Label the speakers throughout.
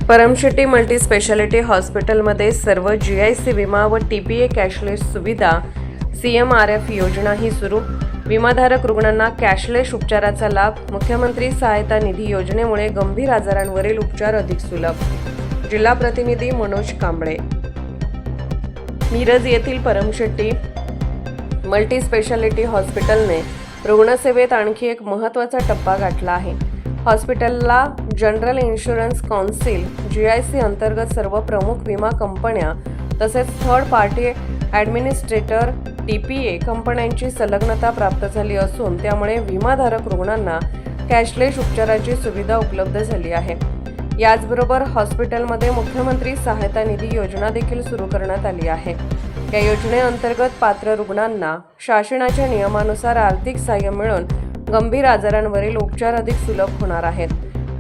Speaker 1: Paramshetti multi speciality हॉस्पिटलमध्ये सर्व GIC विमा व TPA कॅशलेस सुविधा, CMRF योजना ही सुरू. विमाधारक रुग्णांना कॅशलेस उपचाराचा लाभ. मुख्यमंत्री सहायता निधी योजनेमुळे गंभीर आजारांवरील उपचार अधिक सुलभ. जिल्हा प्रतिनिधी मनोज कांबळे. मिरज येथील परमशेट्टी मल्टी स्पेशालिटी हॉस्पिटलने रुग्णसेवेत आणखी एक महत्त्वाचा टप्पा गाठला आहे. हॉस्पिटलला जनरल इन्शुरन्स कौन्सिल GIC अंतर्गत सर्व प्रमुख विमा कंपन्या तसेच थर्ड पार्टी ॲडमिनिस्ट्रेटर TPA कंपन्यांची संलग्नता प्राप्त झाली असून त्यामुळे विमाधारक रुग्णांना कॅशलेस उपचाराची सुविधा उपलब्ध झाली आहे. याचबरोबर हॉस्पिटलमध्ये मुख्यमंत्री सहायता निधी योजना देखील सुरू करण्यात आली आहे. या योजनेअंतर्गत पात्र रुग्णांना शासनाच्या नियमानुसार आर्थिक सहाय्य मिळून गंभीर आजारांवरील उपचार अधिक सुलभ होणार आहेत.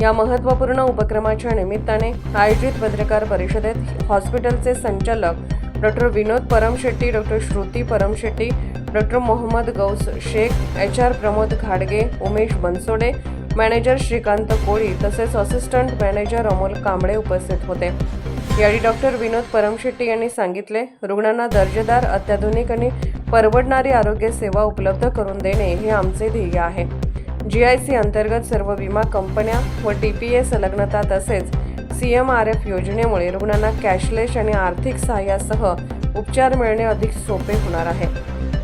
Speaker 1: या महत्त्वपूर्ण उपक्रमाच्या निमित्ताने आयोजित पत्रकार परिषदेत हॉस्पिटलचे संचालक doctor Vinod Paramshetti, doctor Shruti Paramshetti, doctor Mohammed Ghaus Shaikh, HR Pramod घाडगे, उमेश बनसोडे, मॅनेजर श्रीकांत कोळी तसेच असिस्टंट मॅनेजर अमोल कांबळे उपस्थित होते. यावेळी डॉक्टर विनोद परमशेट्टी यांनी सांगितले, रुग्णांना दर्जेदार, अत्याधुनिक आणि परवडणारी आरोग्य सेवा उपलब्ध करून देणे हे आमचे ध्येय आहे. GIC अंतर्गत सर्व विमा कंपन्या व TPA संलग्नता तसेच CMRF योजनेमुळे रुग्णांना कॅशलेस आणि आर्थिक सहाय्यासह उपचार मिळणे अधिक सोपे होणार आहे.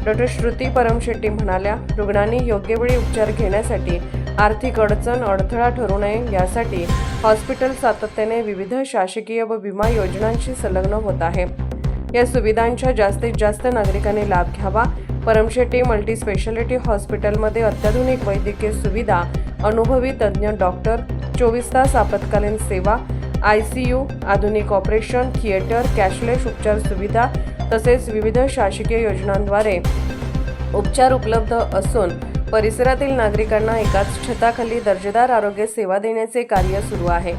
Speaker 1: डॉक्टर श्रुती परमशेट्टी म्हणाल्या, रुग्णांनी योग्य वेळी उपचार घेण्यासाठी आर्थिक अडथळा ठरू नये यासाठी हॉस्पिटल सातत्याने विविध शासकीय व विमा योजनांशी संलग्न होत आहे. या सुविधांचा जास्तीत जास्त नागरिकांनी लाभ घ्यावा. परमशेट्टी मल्टी स्पेशालिटी हॉस्पिटलमध्ये अत्याधुनिक वैद्यकीय सुविधा, अनुभवी तज्ज्ञ डॉक्टर, 24 तास आपत्कालीन सेवा, ICU, आधुनिक ऑपरेशन थिएटर, कॅशलेस उपचार सुविधा तसेच विविध शासकीय योजनांद्वारे उपचार उपलब्ध असून परिसरातील नागरिकांना एकाच छताखाली दर्जेदार आरोग्य सेवा देण्याचे कार्य सुरू आहे.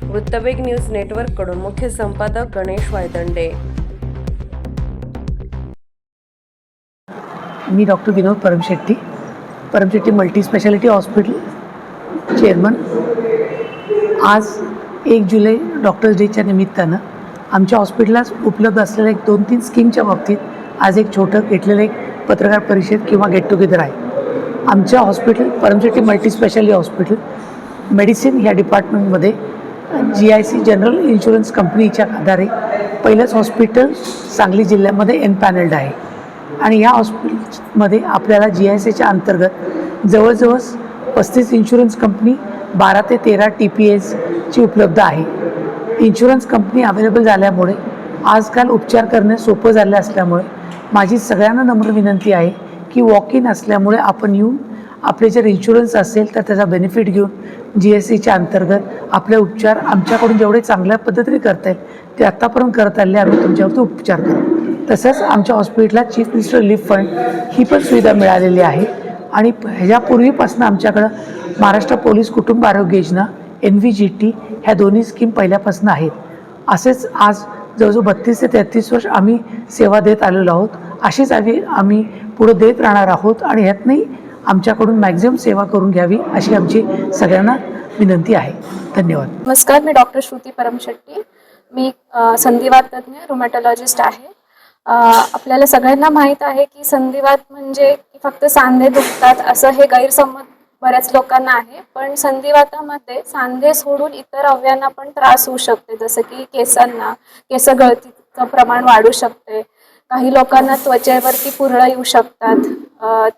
Speaker 1: वृत्तवेग न्यूज नेटवर्ककडून मुख्य संपादक गणेश वायदंडे.
Speaker 2: मी doctor Vinod Paramshetti multi speciality hospital chairman. आज 1 जुलै डॉक्टर्स डेच्या निमित्तानं आमच्या हॉस्पिटलला उपलब्ध असलेल्या 2-3 स्कीमच्या बाबतीत आज एक छोटं घेतलेलं एक पत्रकार परिषद किंवा गेट टुगेदर आहे. आमच्या hospital Paramshetti multi speciality hospital medicine ह्या डिपार्टमेंटमध्ये GIC जनरल इन्शुरन्स कंपनीच्या आधारे पहिलंच हॉस्पिटल सांगली जिल्ह्यामध्ये एनपॅनल्ड आहे. आणि या हॉस्पिटलमध्ये आपल्याला GICच्या अंतर्गत जवळजवळ 35 इन्शुरन्स कंपनी, 12 ते 13 TPAची उपलब्ध आहे. इन्शुरन्स कंपनी अवेलेबल झाल्यामुळे आजकाल उपचार करणे सोपं झाले असल्यामुळे माझी सगळ्यांना नम्र विनंती आहे की वॉक इन असल्यामुळे आपण येऊन आपले जर इन्शुरन्स असेल तर त्याचा बेनिफिट घेऊन GICच्या अंतर्गत आपले उपचार आमच्याकडून जेवढे चांगल्या पद्धतीने करता येईल ते आत्तापर्यंत करत आले आम्ही तुमच्यावरती उपचार करू. तसंच आमच्या हॉस्पिटलला चीफ मिनिस्टर रिलीफ फंड ही पण सुविधा मिळालेली आहे. आणि ह्यापूर्वीपासून आमच्याकडं महाराष्ट्र पोलीस कुटुंब आरोग्य योजना NVGT ह्या दोन्ही स्कीम पहिल्यापासून आहेत. असेच आज जवळजवळ 32 ते 33 वर्ष आम्ही सेवा देत आलेलो आहोत. अशीच आम्ही पुढे देत राहणार आहोत आणि ह्यातनंही आमच्याकडून मॅक्झिमम सेवा करून घ्यावी अशी आमची सगळ्यांना विनंती आहे. धन्यवाद.
Speaker 3: नमस्कार, मी डॉक्टर श्रुती परमशेट्टी. मी संधिवात तज्ज्ञ रुमॅटॉलॉजिस्ट आहे. आपल्याला सगळ्यांना माहीत आहे की संधिवात म्हणजे फक्त सांधे दुखतात असं हे गैरसमज बऱ्याच लोकांना आहे. पण संधिवातामध्ये सांधे सोडून इतर अवयवांना पण त्रास होऊ शकते, जसं की केस गळतीचं प्रमाण वाढू शकते. काही लोकांना त्वचेवरती पुरळ येऊ शकतात.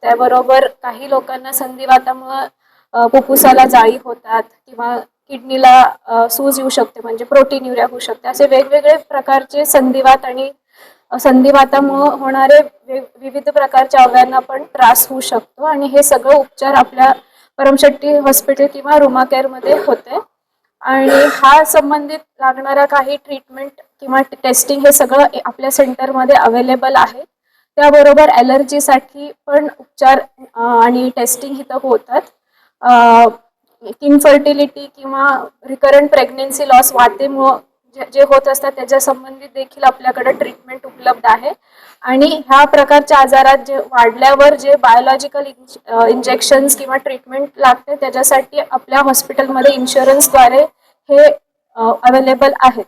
Speaker 3: त्याबरोबर काही लोकांना संधिवातामुळं फुफ्फुसाला जाळी होतात किंवा किडनीला सूज येऊ शकते, म्हणजे प्रोटीन्युरिया होऊ शकते. असे वेगवेगळे प्रकारचे संधिवात आणि संधिवातामुळे होणारे विविध प्रकारच्या अवयवांना पण त्रास होऊ शकतो. आणि हे सगळं उपचार आपल्या परमशेट्टी हॉस्पिटल किंवा रुमा केअरमध्ये होते. आणि हा संबंधित लागणारा काही ट्रीटमेंट किंवा टेस्टिंग हे सगळं आपल्या सेंटरमध्ये अवेलेबल आहे. त्याबरोबर ॲलर्जीसाठी पण उपचार आणि टेस्टिंग इथं होतात. इनफर्टिलिटी किंवा रिकरंट प्रेग्नेन्सी लॉस वातेमुळं जे होत असतात त्याच्या संबंधित देखील आपल्याकडे ट्रीटमेंट उपलब्ध आहे. आणि ह्या प्रकारच्या आजारात जे वाढल्यावर जे बायोलॉजिकल इंजेक्शन्स किंवा ट्रीटमेंट लागते त्याच्यासाठी आपल्या हॉस्पिटलमध्ये इन्शुरन्सद्वारे हे अवेलेबल आहेत.